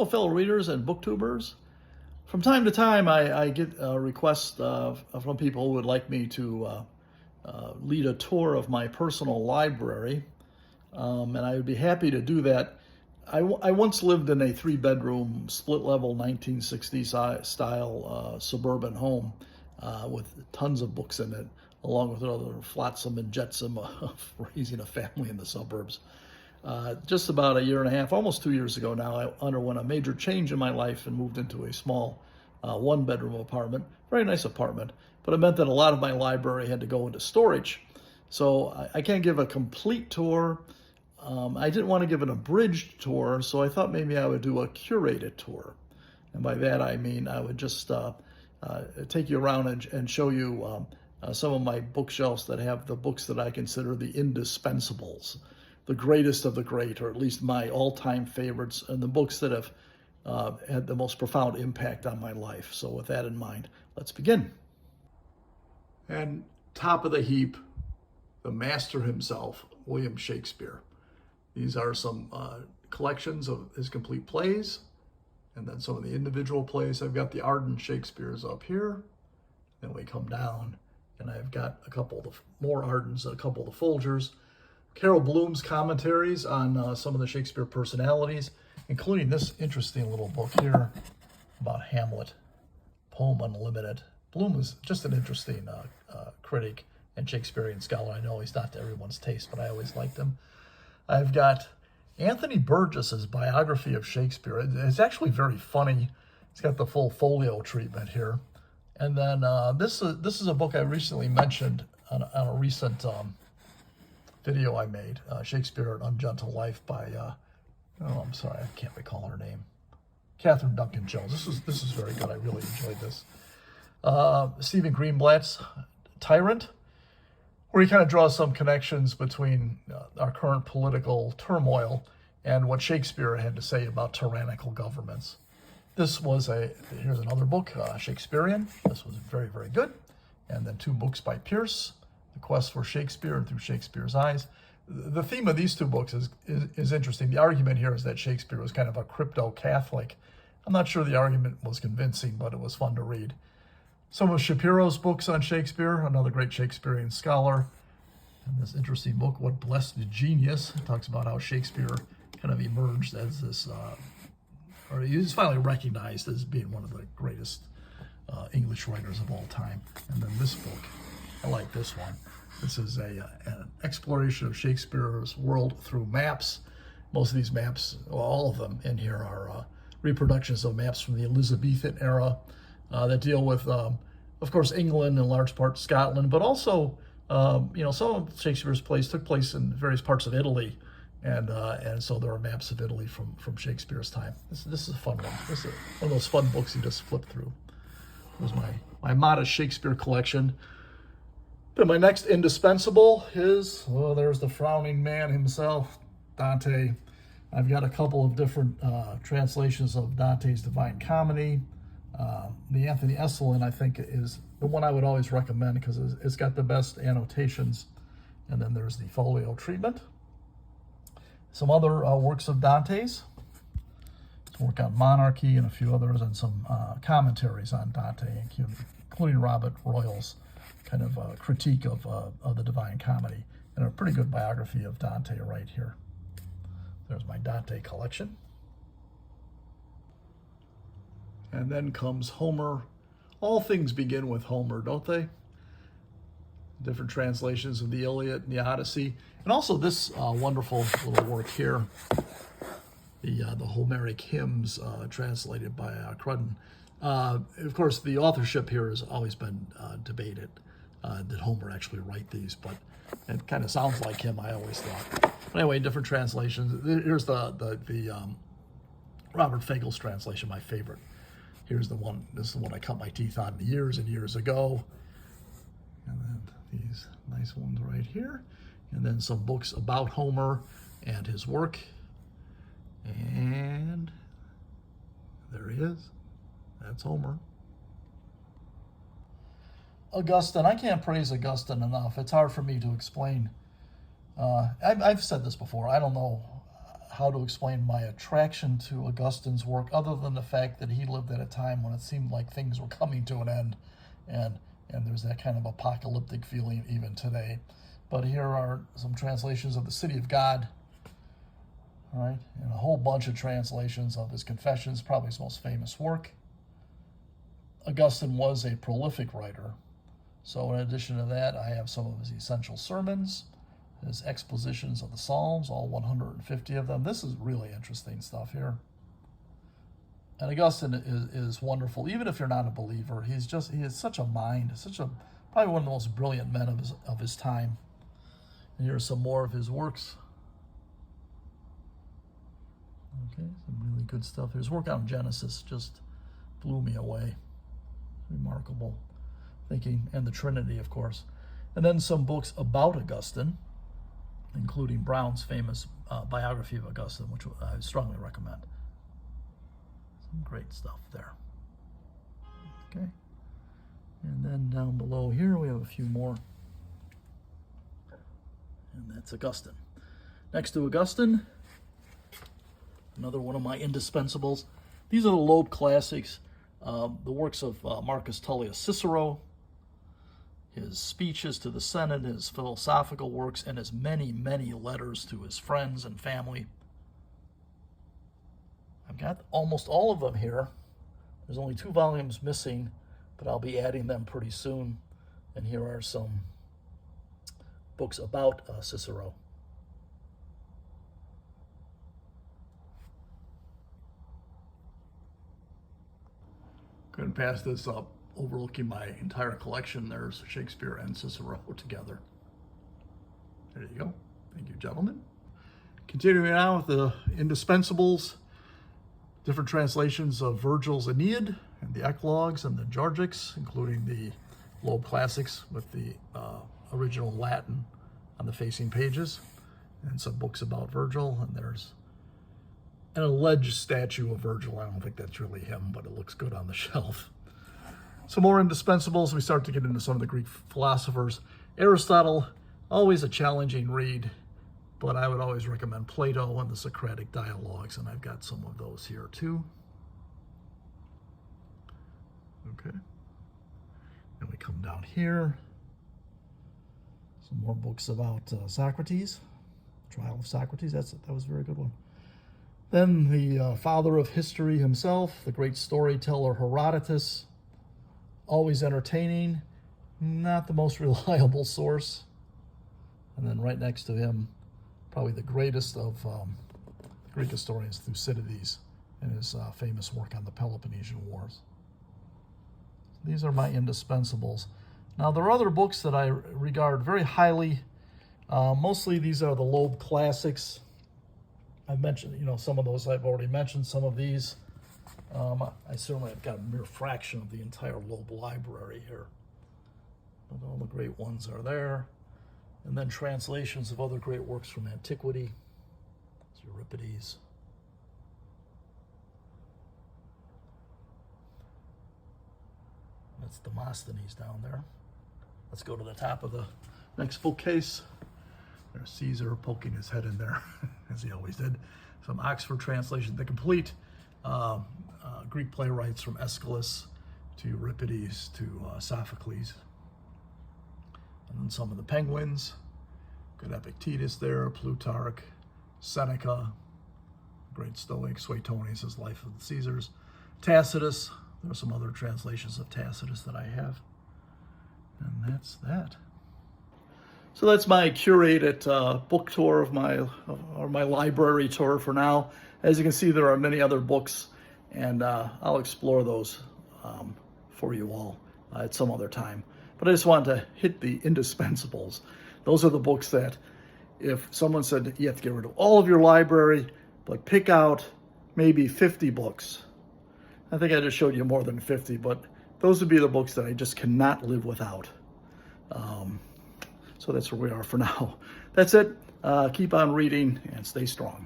Well, fellow readers and booktubers, from time to time I get requests from people who would like me to lead a tour of my personal library, and I would be happy to do that. I once lived in a 3-bedroom, split-level 1960s style suburban home with tons of books in it, along with other flotsam and jetsam of raising a family in the suburbs. Just about a year and a half, almost 2 years ago now, I underwent a major change in my life and moved into a small 1-bedroom apartment. Very nice apartment, but it meant that a lot of my library had to go into storage. So I can't give a complete tour. I didn't want to give an abridged tour, so I thought maybe I would do a curated tour. And by that I mean I would just take you around and show you some of my bookshelves that have the books that I consider the indispensables, the greatest of the great, or at least my all-time favorites, and the books that have had the most profound impact on my life. So with that in mind, let's begin. And top of the heap, the master himself, William Shakespeare. These are some collections of his complete plays, and then some of the individual plays. I've got the ardent Shakespeares up here. Then we come down, and I've got a couple of the more ardents, a couple of the Folgers. Carol Bloom's commentaries on some of the Shakespeare personalities, including this interesting little book here about Hamlet, Poem Unlimited. Bloom is just an interesting critic and Shakespearean scholar. I know he's not to everyone's taste, but I always liked him. I've got Anthony Burgess's biography of Shakespeare. It's actually very funny. It's got the full folio treatment here. And then this is a book I recently mentioned on a recent video I made, Shakespeare and Ungentle Life by, I'm sorry, I can't recall her name. Catherine Duncan Jones. This is very good. I really enjoyed this. Stephen Greenblatt's Tyrant, where he kind of draws some connections between our current political turmoil and what Shakespeare had to say about tyrannical governments. Here's another book, Shakespearean. This was very, very good. And then 2 books by Pierce, The Quest for Shakespeare and Through Shakespeare's Eyes. The theme of these 2 books is interesting. The argument here is that Shakespeare was kind of a crypto-Catholic. I'm not sure the argument was convincing, but it was fun to read. Some of Shapiro's books on Shakespeare, another great Shakespearean scholar. And this interesting book, What Blessed Genius, talks about how Shakespeare kind of emerged as this, or he was finally recognized as being one of the greatest English writers of all time. And then this book, I like this one. This is an exploration of Shakespeare's world through maps. Most of these maps, well, all of them in here are reproductions of maps from the Elizabethan era that deal with, of course, England, in large part Scotland, but also, some of Shakespeare's plays took place in various parts of Italy, and so there are maps of Italy from Shakespeare's time. This is a fun one. This is one of those fun books you just flip through. It was my modest Shakespeare collection. But my next indispensable is, there's the frowning man himself, Dante. I've got a couple of different translations of Dante's Divine Comedy. The Anthony Esselin, I think, is the one I would always recommend because it's got the best annotations. And then there's the folio treatment. Some other works of Dante's. Some work on monarchy and a few others, and some commentaries on Dante, including Robert Royal's kind of critique of the Divine Comedy, and a pretty good biography of Dante right here. There's my Dante collection. And then comes Homer. All things begin with Homer, don't they? Different translations of the Iliad and the Odyssey. And also this wonderful little work here, the Homeric hymns translated by Cruden. Of course, the authorship here has always been debated. Did Homer actually write these? But it kind of sounds like him, I always thought. But anyway, different translations. Here's the Robert Fagel's translation, my favorite. Here's the one. This is the one I cut my teeth on years and years ago. And then these nice ones right here. And then some books about Homer and his work. And there he is. That's Homer. Augustine. I can't praise Augustine enough. It's hard for me to explain. I've said this before. I don't know. how to explain my attraction to Augustine's work, other than the fact that he lived at a time when it seemed like things were coming to an end, and there's that kind of apocalyptic feeling even today. But here are some translations of The City of God, all right, and a whole bunch of translations of his Confessions, probably his most famous work. Augustine was a prolific writer, so in addition to that, I have some of his essential sermons, his expositions of the Psalms, all 150 of them. This is really interesting stuff here. And Augustine is wonderful, even if you're not a believer. He has such a mind, probably one of the most brilliant men of his time. And here's some more of his works. Okay, some really good stuff. His work on Genesis just blew me away. Remarkable thinking, and the Trinity, of course. And then some books about Augustine, including Brown's famous biography of Augustine, which I strongly recommend. Some great stuff there. Okay. And then down below here, we have a few more. And that's Augustine. Next to Augustine, another one of my indispensables. These are the Loeb classics, the works of Marcus Tullius Cicero, his speeches to the Senate, his philosophical works, and his many, many letters to his friends and family. I've got almost all of them here. There's only 2 volumes missing, but I'll be adding them pretty soon. And here are some books about Cicero. Couldn't pass this up. Overlooking my entire collection, there's Shakespeare and Cicero together. There you go. Thank you, gentlemen. Continuing on with the indispensables, different translations of Virgil's Aeneid and the Eclogues and the Georgics, including the Loeb classics with the original Latin on the facing pages, and some books about Virgil. And there's an alleged statue of Virgil. I don't think that's really him, but it looks good on the shelf. Some more indispensables. We start to get into some of the Greek philosophers. Aristotle, always a challenging read, but I would always recommend Plato and the Socratic dialogues, and I've got some of those here too. Okay. And we come down here. Some more books about Socrates, Trial of Socrates. That was a very good one. Then the father of history himself, the great storyteller Herodotus. Always entertaining, not the most reliable source. And then right next to him, probably the greatest of Greek historians, Thucydides, and his famous work on the Peloponnesian Wars. These are my indispensables. Now, there are other books that I regard very highly. Mostly these are the Loeb classics. I've mentioned, some of those I've already mentioned, some of these. I certainly have got a mere fraction of the entire Loeb library here. But all the great ones are there. And then translations of other great works from antiquity. It's Euripides. That's Demosthenes down there. Let's go to the top of the next bookcase. There's Caesar poking his head in there, as he always did. Some Oxford translation, the complete Greek playwrights from Aeschylus to Euripides to Sophocles. And then some of the Penguins. Good Epictetus there, Plutarch, Seneca, great Stoic, Suetonius, his Life of the Caesars, Tacitus. There are some other translations of Tacitus that I have. And that's that. So that's my curated book tour of my library tour for now. As you can see, there are many other books, and I'll explore those for you all at some other time. But I just wanted to hit the indispensables. Those are the books that if someone said you have to get rid of all of your library, but pick out maybe 50 books. I think I just showed you more than 50, but those would be the books that I just cannot live without. So that's where we are for now. That's it. Keep on reading and stay strong.